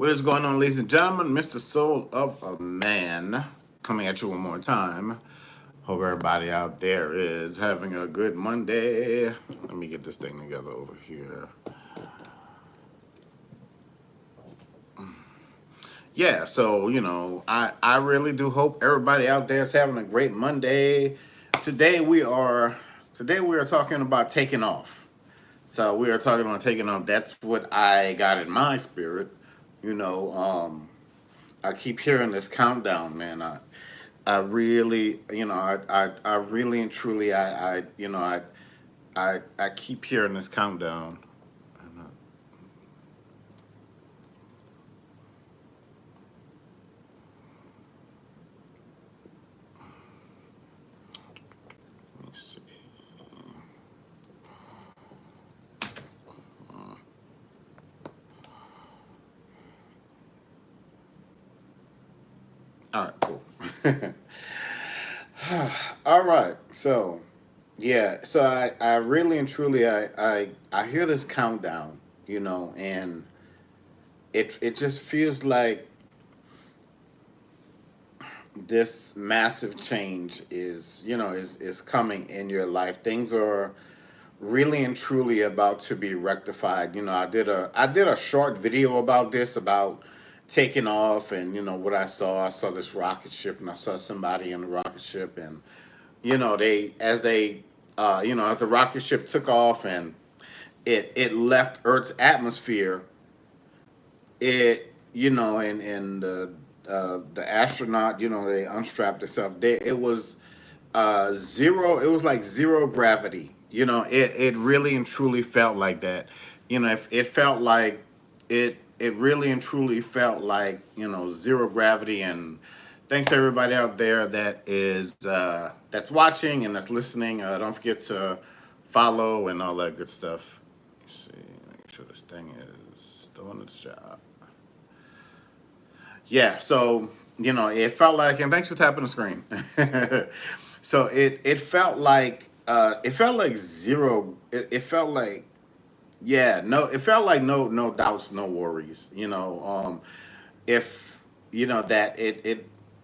What is going on, ladies and gentlemen? Mr. Soul of a Man coming at you one more time. Hope everybody out there is having a good Monday. Let me get this thing together over here. Yeah, so, I really do hope everybody out there is having a great Monday. Today we are today we are talking about taking off. So we are talking about taking off. That's what I got in my spirit. You know, I keep hearing this countdown, man. I really, I really and truly, I keep hearing this countdown. Let me see. All right, cool. All right, so yeah, so I really and truly, I hear this countdown, and it just feels like this massive change is coming in your life. Things are really and truly about to be rectified. I did a short video about this, about taking off, and what I saw. I saw this rocket ship, and I saw somebody in the rocket ship, and as the rocket ship took off and it left Earth's atmosphere, and the astronaut, they unstrapped themselves. It was zero. It was like zero gravity. It really and truly felt like that. If it felt like it really and truly felt like zero gravity. And thanks to everybody out there that's watching and that's listening. Don't forget to follow and all that good stuff. Let's see, make sure this thing is doing its job. Yeah, so it felt like, and thanks for tapping the screen. So it felt like zero. It felt like, yeah, no, it felt like no doubts, no worries. If that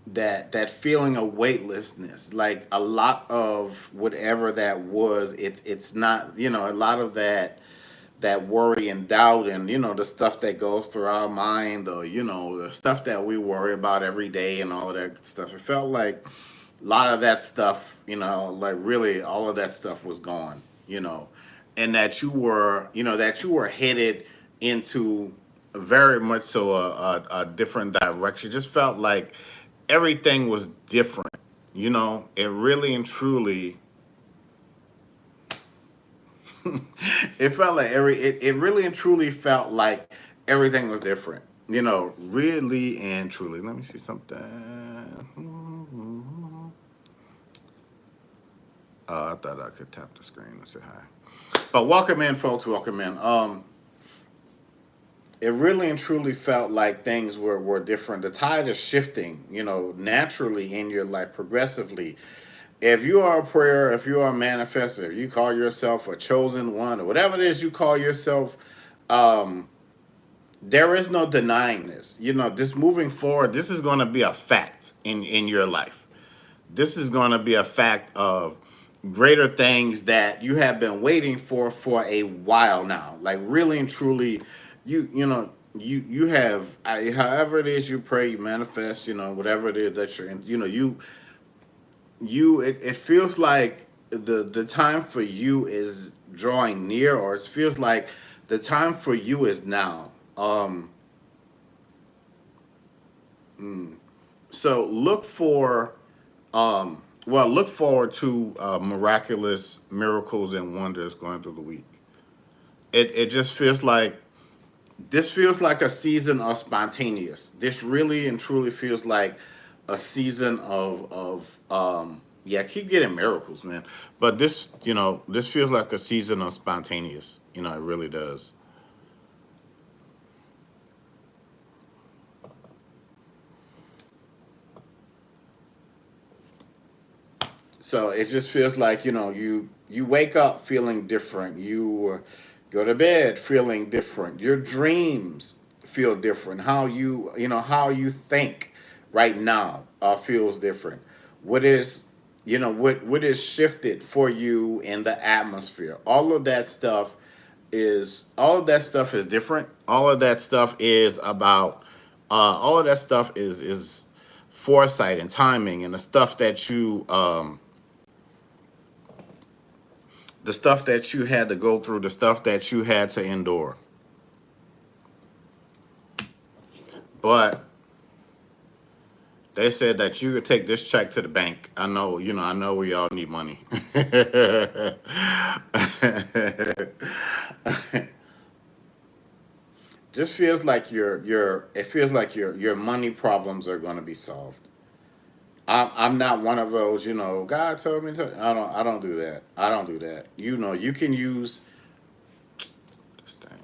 that feeling of weightlessness, like a lot of whatever that was, it's not, a lot of that worry and doubt, and the stuff that goes through our mind, or the stuff that we worry about every day and all of that good stuff. It felt like a lot of that stuff, like really all of that stuff was gone, and that you were headed into very much so a different direction. Just felt like everything was different. It really and truly, it felt like it really and truly felt like everything was different. Really and truly. Let me see something. I thought I could tap the screen and say hi. But welcome in, folks. Welcome in. It really and truly felt like things were different. The tide is shifting, naturally in your life, progressively. If you are a prayer, if you are a manifester, if you call yourself a chosen one, or whatever it is you call yourself, um, there is no denying this. This moving forward, this is going to be a fact in your life. This is going to be a fact of greater things that you have been waiting for a while now. Like really and truly, you have, however it is you pray, you manifest, whatever it is that you're in, it feels like the time for you is drawing near, or it feels like the time for you is now. So look forward to miraculous miracles and wonders going through the week. It just feels like, this feels like a season of spontaneous. This really and truly feels like a season of yeah, keep getting miracles, man. But this feels like a season of spontaneous. It really does. So it just feels like, you wake up feeling different. You go to bed feeling different. Your dreams feel different. How how you think right now feels different. What is what is shifted for you in the atmosphere. All of that stuff is different. All of that stuff is about all of that stuff is foresight and timing and the stuff that you had to go through, the stuff that you had to endure. But they said that you could take this check to the bank. I know we all need money. Just feels like it feels like your money problems are going to be solved. I'm not one of those, God told me to. I don't do that. I don't do that. You can use this thing.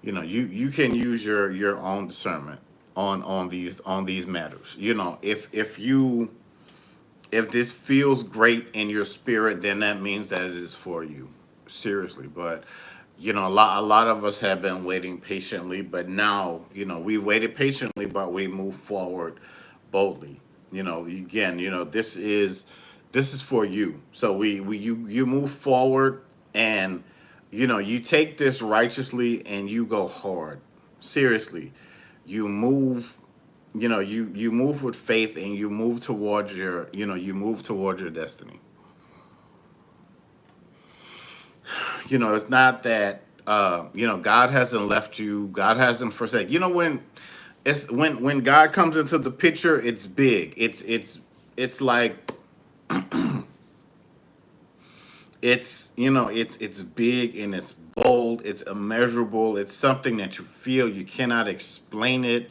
You can use your own discernment on these matters. If this feels great in your spirit, then that means that it is for you. Seriously, but a lot of us have been waiting patiently, but now, we waited patiently, but we move forward boldly. Again, this is for you. So you move forward, and you take this righteously and you go hard. Seriously, you move. You move with faith, and you move towards your destiny. It's not that God hasn't left you. God hasn't forsaken. When God comes into the picture, it's big. It's like it's big, and it's bold, it's immeasurable, it's something that you feel, you cannot explain it.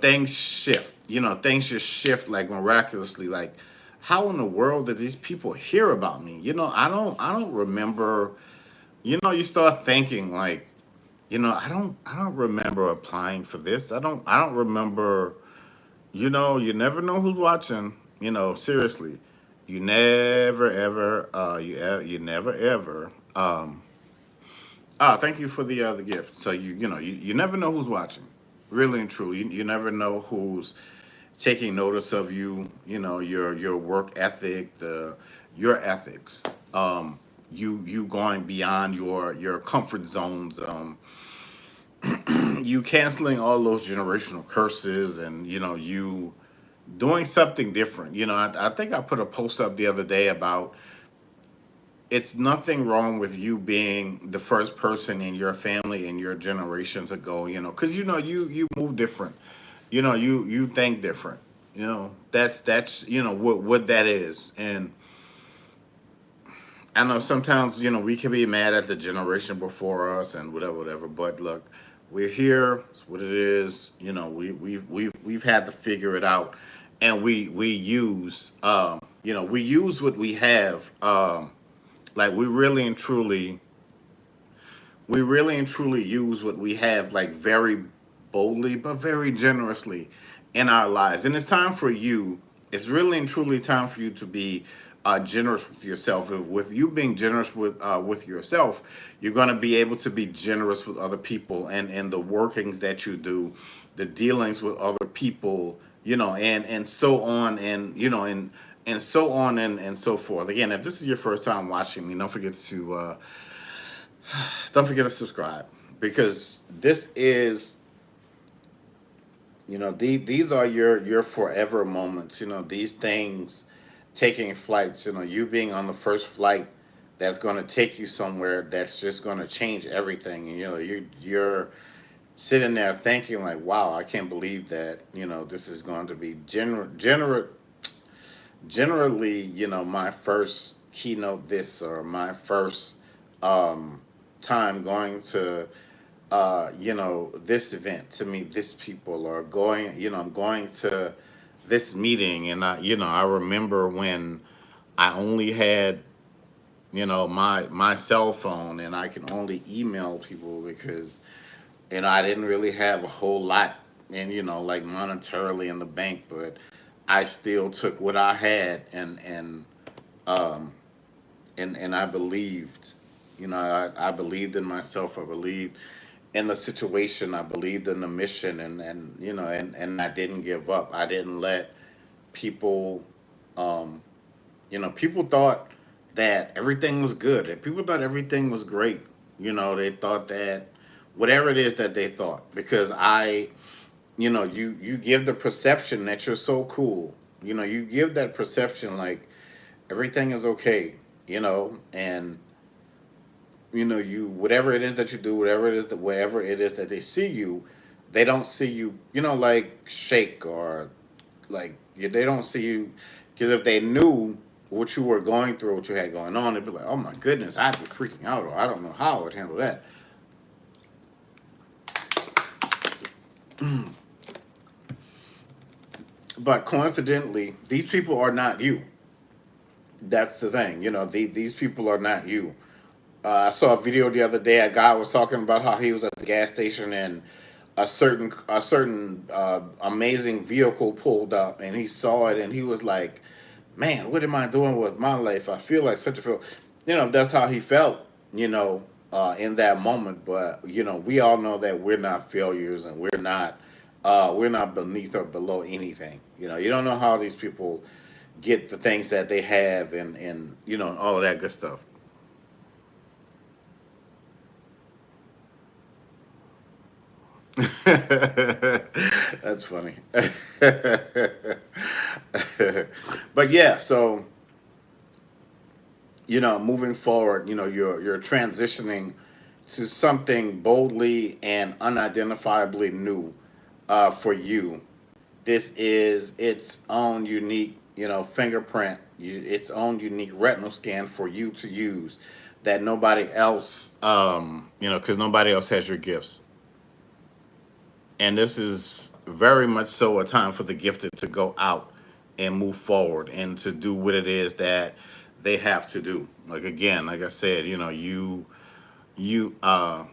Things shift. Things just shift like miraculously. Like, how in the world did these people hear about me? I don't remember. You start thinking like, I don't remember applying for this. I don't remember. You never know who's watching. Seriously, you never ever. You never ever. Thank you for the gift. So you never know who's watching. Really and truly, you never know who's taking notice of you. Your work ethic, your ethics. You going beyond your comfort zones. You canceling all those generational curses, and you doing something different. I think I put a post up the other day about, it's nothing wrong with you being the first person in your family in your generation to go, because you move different. You think different. That's what that is. And I know sometimes we can be mad at the generation before us and whatever. But look, we're here. It's what it is. We've had to figure it out, and we use what we have. Like, we really and truly use what we have, like, very boldly but very generously in our lives. And it's time for you. It's really and truly time for you to be generous with yourself. With you being generous with yourself, you're going to be able to be generous with other people, and the workings that you do, the dealings with other people, and so on, and so on, and so forth. Again, if this is your first time watching me, don't forget to subscribe, because this is, these are your forever moments. These things taking flights. You being on the first flight that's going to take you somewhere that's just going to change everything. And you're sitting there thinking like, wow, I can't believe that this is going to be generally, my first keynote this, or my first time going to this event to meet this people, or going, I'm going to this meeting. And I remember when I only had, my cell phone, and I can only email people, because I didn't really have a whole lot, and like, monetarily in the bank. But I still took what I had, and I believed. I believed in myself. I believed in the situation. I believed in the mission, and you know, and I didn't give up. I didn't let people, um, you know, people thought that everything was good. And people thought everything was great. You know, they thought that whatever it is that they thought, because you know, you give the perception that you're so cool. You know, you give that perception like everything is okay. You know, and you know, you whatever it is that you do, whatever it is that wherever it is that they see you, they don't see you. You know, like shake or like they don't see you, because if they knew what you were going through, what you had going on, they'd be like, "Oh my goodness, I'd be freaking out, or I don't know how I would handle that." But coincidentally, these people are not you. That's the thing, you know. These people are not you. I saw a video the other day. A guy was talking about how he was at the gas station and a certain amazing vehicle pulled up, and he saw it, and he was like, "Man, what am I doing with my life? I feel like such a feel." You know, that's how he felt. You know, in that moment. But you know, we all know that we're not failures, and we're not beneath or below anything. You know, you don't know how these people get the things that they have, and you know, all of that good stuff. That's funny. But yeah, so you know, moving forward, you know, you're transitioning to something boldly and unidentifiably new for you. This is its own unique, you know, fingerprint, its own unique retinal scan for you to use that nobody else, you know, because nobody else has your gifts. And this is very much so a time for the gifted to go out and move forward and to do what it is that they have to do. Like again, like I said, you know, you how'd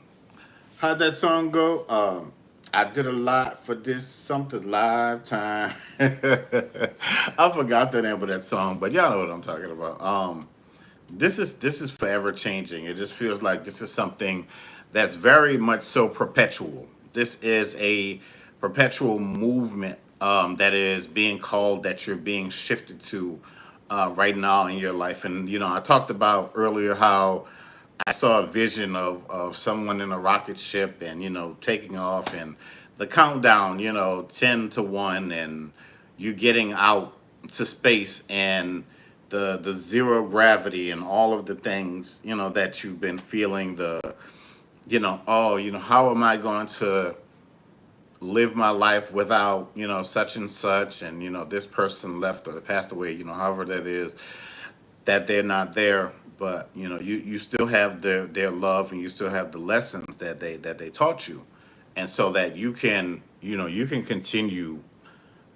that song go? I did a lot for this something lifetime. I forgot the name of that song, but y'all know what I'm talking about. This is forever changing. It just feels like this is something that's very much so perpetual. This is a perpetual movement that is being called, that you're being shifted to right now in your life. And you know, I talked about earlier how I saw a vision of someone in a rocket ship and you know taking off, and the countdown, you know, 10 to 1, and you getting out to space, and the zero gravity and all of the things, you know, that you've been feeling, the you know, oh, you know, how am I going to live my life without, you know, such and such, and you know, this person left or passed away, you know, however that is, that they're not there, but you know, you still have their love, and you still have the lessons that they taught you, and so that you can, you know, you can continue,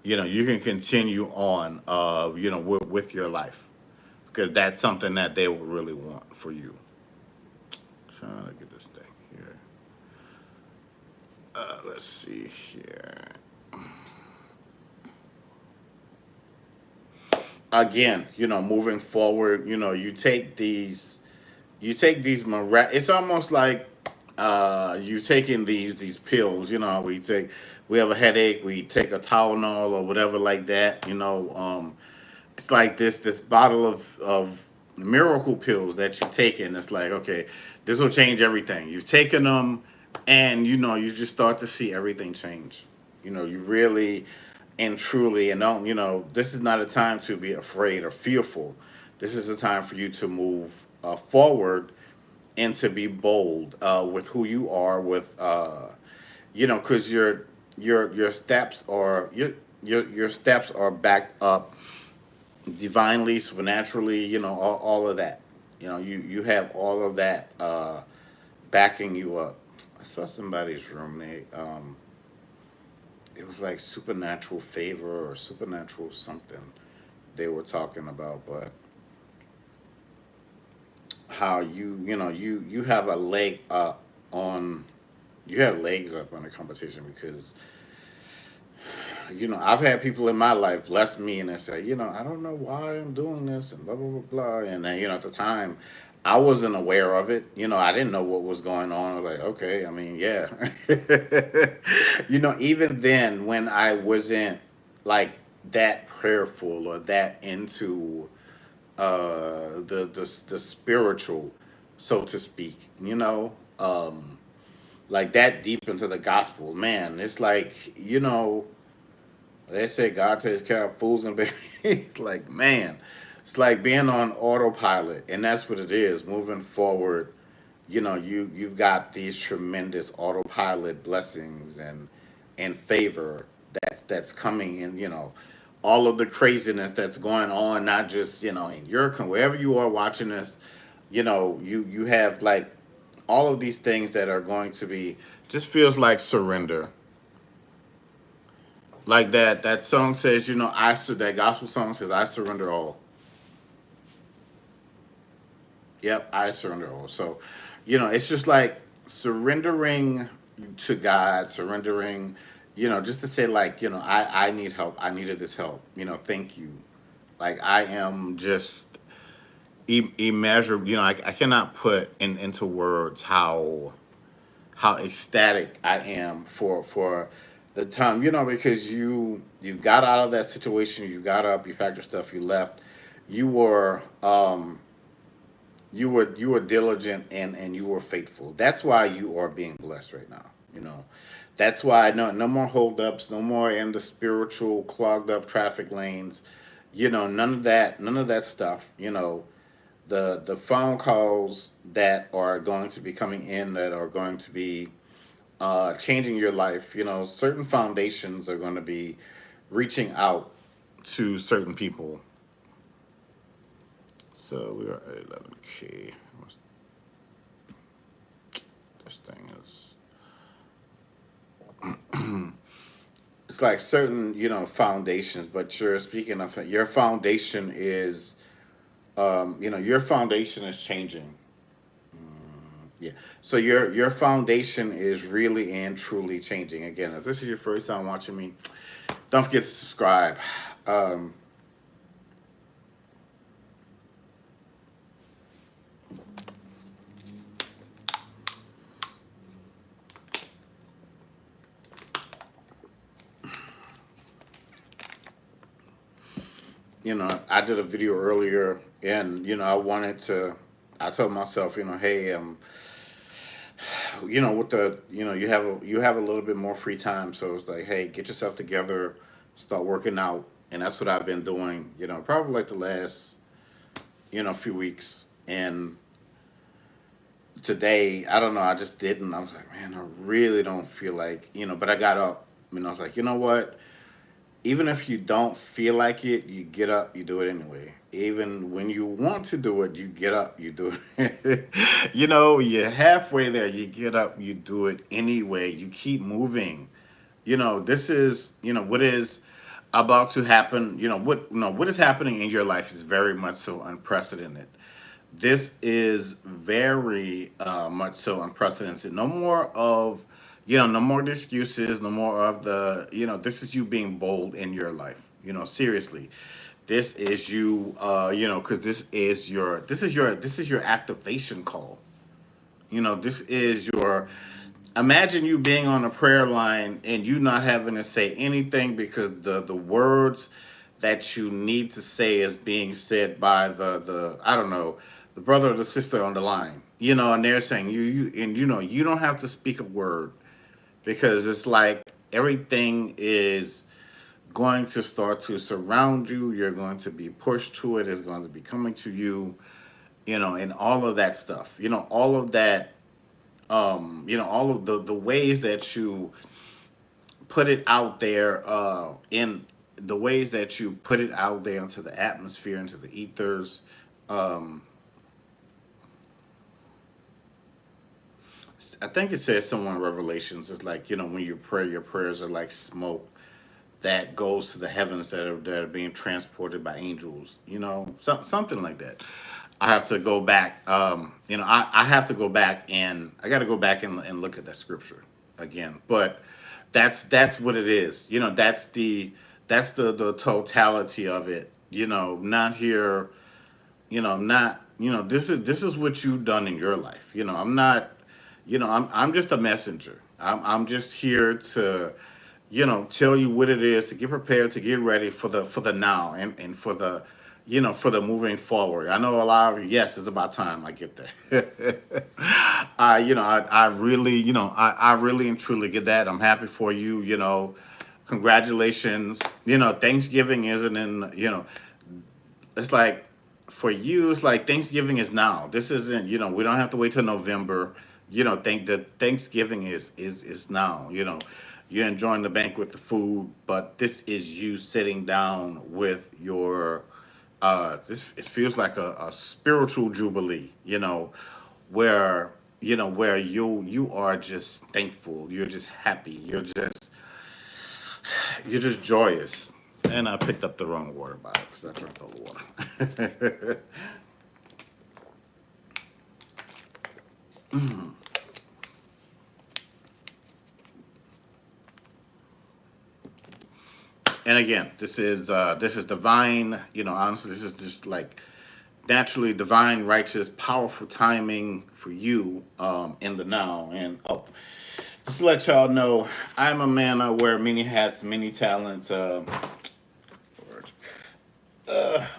you know, you can continue on, you know, with your life, because that's something that they would really want for you. Trying to get this thing here. Let's see here. Again, you know, moving forward, you know, you take these it's almost like you taking these pills, you know, we have a headache, we take a Tylenol or whatever like that, you know. It's like this bottle of miracle pills that you take, and it's like, okay, this will change everything. You've taken them, and you know, you just start to see everything change. You know, you really and truly, and don't, you know, this is not a time to be afraid or fearful. This is a time for you to move forward and to be bold with who you are, with you know, because your steps are your steps are backed up divinely, supernaturally, you know, all of that. You know, you have all of that backing you up. I saw somebody's roommate. It was like supernatural favor or supernatural something they were talking about, but how you know, you have a leg up on, you have legs up on the competition, because you know, I've had people in my life bless me and they say, you know, I don't know why I'm doing this and blah blah blah blah, and then you know, at the time, I wasn't aware of it. I didn't know what was going on. I was like, okay, I mean, yeah. Even then, when I wasn't like that prayerful or that into the spiritual, so to speak, like that deep into the gospel, man, it's like, they say God takes care of fools and babies. Like, man, it's like being on autopilot, and that's what it is. Moving forward, you've got these tremendous autopilot blessings and favor that's coming in. All of the craziness that's going on, not just in your wherever you are watching this. You have like all of these things that are going to be just feels like surrender, like that song says, that gospel song says, I surrender all. Yep, I surrender all. So, it's just like surrendering to God, surrendering, just to say like, I need help. I needed this help. Thank you. Like I am just immeasurable. I cannot put into words how ecstatic I am for the time, because you got out of that situation, you got up, you packed your stuff, you left, you were you were diligent and you were faithful. That's why you are being blessed right now. That's why no more holdups, no more in the spiritual clogged up traffic lanes. None of that stuff. The phone calls that are going to be coming in that are going to be changing your life. Certain foundations are going to be reaching out to certain people. So we are at 11K. This thing is. It's like certain, foundations, but you're speaking of your foundation is, your foundation is changing. Yeah. So your foundation is really and truly changing. Again, if this is your first time watching me, don't forget to subscribe. Um, I did a video earlier, and I wanted to. I told myself, hey, with the, you have a little bit more free time, so it's like, hey, get yourself together, start working out, and that's what I've been doing. Probably like the last, few weeks, and today, I don't know, I just didn't. I was like, man, I really don't feel like, but I got up. I was like, you know what? Even if you don't feel like it, you get up, you do it anyway. Even when you want to do it, you get up, you do it. You're halfway there, you get up, you do it anyway. You keep moving. This is, what is about to happen. What is happening in your life is very much so unprecedented. This is very much so unprecedented. No more of, no more excuses, no more of the, this is you being bold in your life. Seriously, this is you, because this is your activation call. This is your. Imagine you being on a prayer line and you not having to say anything because the words that you need to say is being said by the I don't know, the brother or the sister on the line. And they're saying you don't have to speak a word, because it's like everything is going to start to surround you. You're going to be pushed to it. It's going to be coming to you. And all of that stuff. All of that. All of the ways that you put it out there, in the ways that you put it out there into the atmosphere, into the ethers. Um, I think it says somewhere in Revelations, it's like, when you pray, your prayers are like smoke that goes to the heavens that are being transported by angels. Something like that. I have to go back. I have to go back, and I got to go back and look at that scripture again. But that's what it is. That's the totality of it. Not here. Not. this is what you've done in your life. I'm not, I'm just a messenger. I'm just here to, tell you what it is, to get prepared, to get ready for the now, and for the moving forward. I know a lot of you, yes, it's about time. I get that. I really, I really and truly get that. I'm happy for you. Congratulations. Thanksgiving isn't in, it's like, for you, it's like Thanksgiving is now. This isn't, we don't have to wait till November. Think that Thanksgiving is now. You're enjoying the banquet, the food, but this is you sitting down with your this it feels like a spiritual jubilee, where where you are just thankful, you're just happy, you're just joyous. And I picked up the wrong water bottle because I drank all the water. And again, this is divine. Honestly, this is just like naturally divine, righteous, powerful timing for you in the now. And just to let y'all know, I'm a man. I wear many hats, many talents.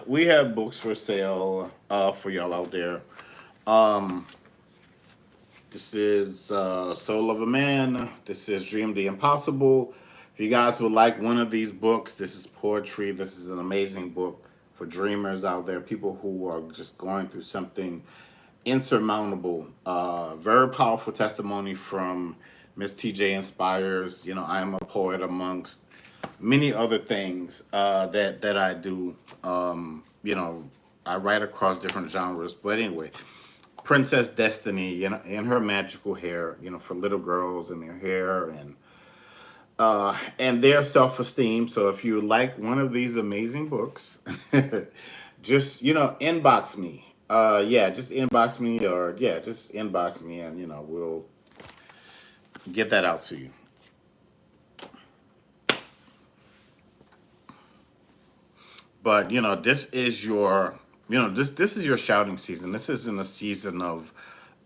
We have books for sale for y'all out there. Um, This is Soul of a Man. This is Dream the Impossible. If you guys would like one of these books, this is poetry. This is an amazing book for dreamers out there, people who are just going through something insurmountable. Very powerful testimony from Miss TJ Inspires. I am a poet amongst many other things that I do. I write across different genres. But anyway, Princess Destiny, in her magical hair, for little girls and their hair and their self esteem. So if you like one of these amazing books, just inbox me. Yeah, just inbox me, or yeah, just inbox me, and we'll get that out to you. But this is your this is your shouting season. This isn't a season of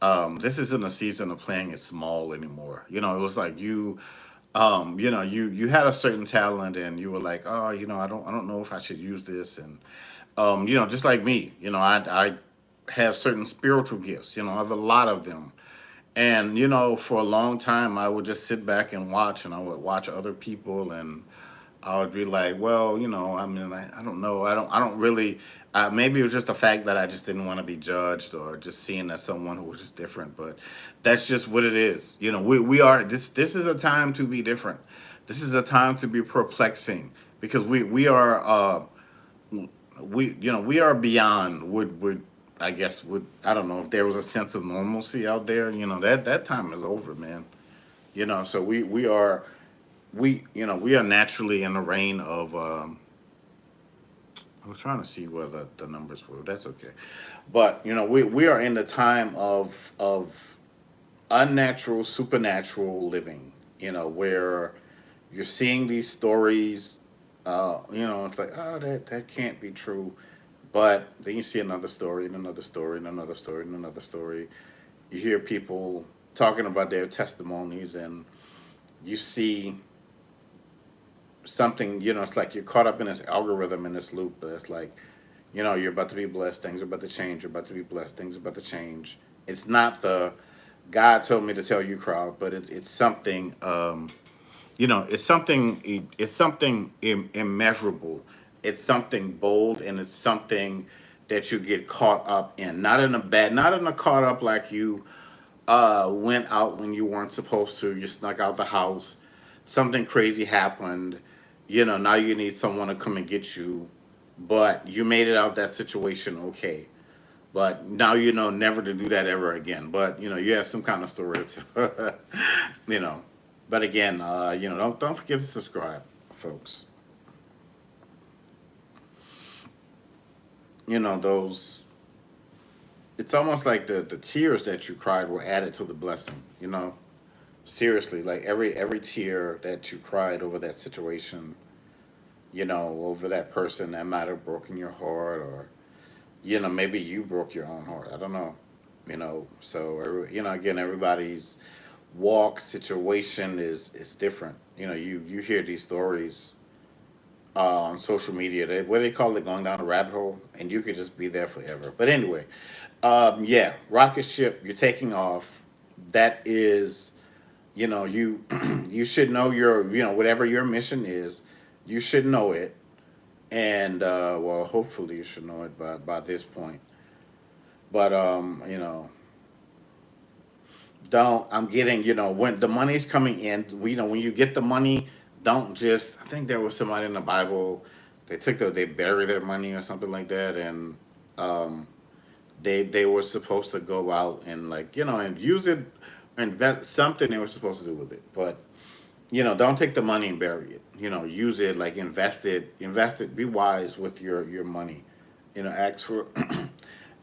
playing it small anymore. It was like you had a certain talent, and you were like, oh, I don't know if I should use this. And just like me, I have certain spiritual gifts. I have a lot of them. And for a long time, I would just sit back and watch, and I would watch other people, and I would be like, well, I mean, I don't know, I don't really. Maybe it was just the fact that I just didn't want to be judged, or just seeing as someone who was just different. But that's just what it is. We are this. This is a time to be different. This is a time to be perplexing, because we are we are beyond would I guess would I don't know if there was a sense of normalcy out there. That time is over, man. So we are naturally in the reign of I was trying to see where the numbers were. That's okay. But we are in the time of unnatural, supernatural living, where you're seeing these stories. It's like, oh, that can't be true. But then you see another story, and another story, and another story, and another story. You hear people talking about their testimonies, and you see something. It's like you're caught up in this algorithm, in this loop. It's like, you're about to be blessed, things are about to change, you're about to be blessed, things are about to change. It's not the God told me to tell you crowd, but it's something. It's something immeasurable. It's something bold, and it's something that you get caught up in. Not in a caught up like you went out when you weren't supposed to. You snuck out the house. Something crazy happened. Now you need someone to come and get you, but you made it out that situation okay. But now never to do that ever again. But you have some kind of story to, you know. But again, don't forget to subscribe, folks. Those. It's almost like the tears that you cried were added to the blessing. Seriously, like every tear that you cried over that situation, over that person that might have broken your heart, or maybe you broke your own heart. I don't know. So again, everybody's walk situation is different. You hear these stories on social media. What do they call it? Going down a rabbit hole, and you could just be there forever. But anyway, yeah, rocket ship. You're taking off. That is, you you should know your, whatever your mission is. You should know it, and well, hopefully you should know it by this point. But don't. I'm getting, when the money's coming in. When you get the money, don't just. I think there was somebody in the Bible. They buried their money or something like that, and um, they were supposed to go out and, like, and use it, invest something they were supposed to do with it. But don't take the money and bury it. Use it, like, invest it. Be wise with your money. Ask for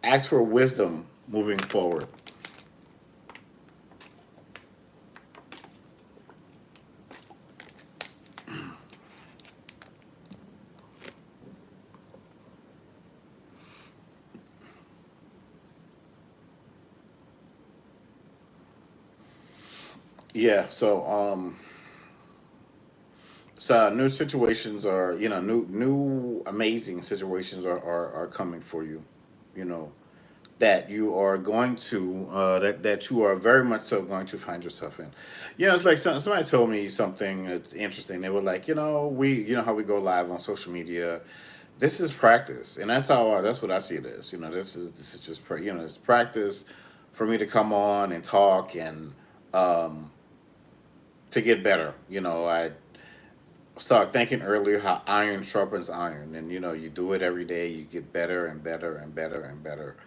ask for wisdom moving forward. Yeah. So new situations are, new amazing situations are coming for you. You know that you are going to that you are very much so going to find yourself in. It's like somebody told me something that's interesting. They were like, how we go live on social media. This is practice, and that's what I see it as. This is just it's practice for me to come on and talk and um, to get better. I started thinking earlier how iron sharpens iron, and you do it every day. You get better and better and better and better,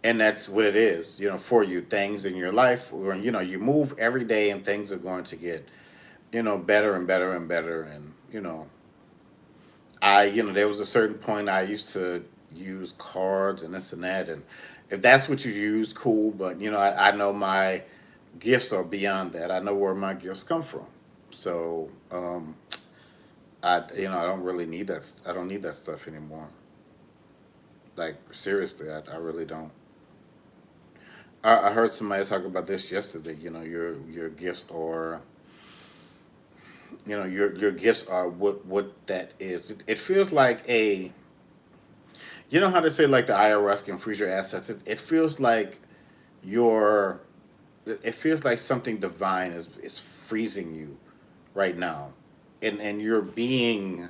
and that's what it is. For you, things in your life, when you move every day, and things are going to get better and better and better, and there was a certain point I used to use cards and this and that, and if that's what you use, cool. But I know my gifts are beyond that. I know where my gifts come from. So I don't really need that. I don't need that stuff anymore. Like, seriously, I really don't. I heard somebody talk about this yesterday. Your gifts are, your gifts are what that is. It feels like a, how they say, like, the IRS can freeze your assets. It feels like your, it feels like something divine is freezing you right now, and you're being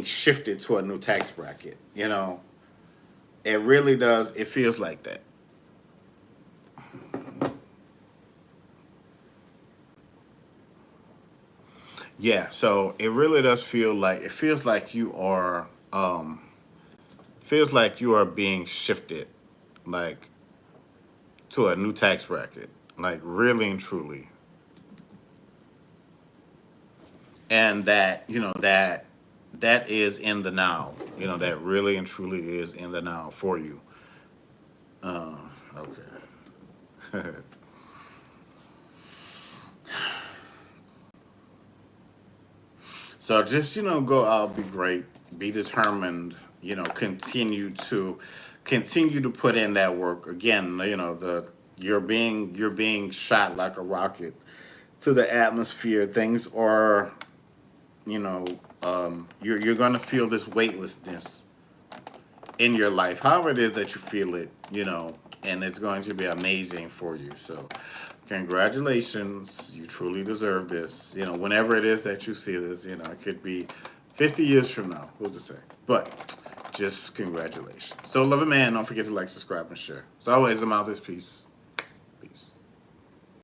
shifted to a new tax bracket. It really does. It feels like that. Yeah, so it really does it feels like you are being shifted, like, to a new tax bracket, like, really and truly. And that is in the now. That really and truly is in the now for you. Okay. So just, go out, be great, be determined, continue to put in that work. Again, you're being shot like a rocket to the atmosphere. Things are, you know, you're gonna feel this weightlessness in your life, however it is that you feel it, and it's going to be amazing for you. So, congratulations, you truly deserve this. Whenever it is that you see this, it could be 50 years from now, we'll just say. But just congratulations. So, love it, man. Don't forget to like, subscribe, and share. As always, I'm out this piece.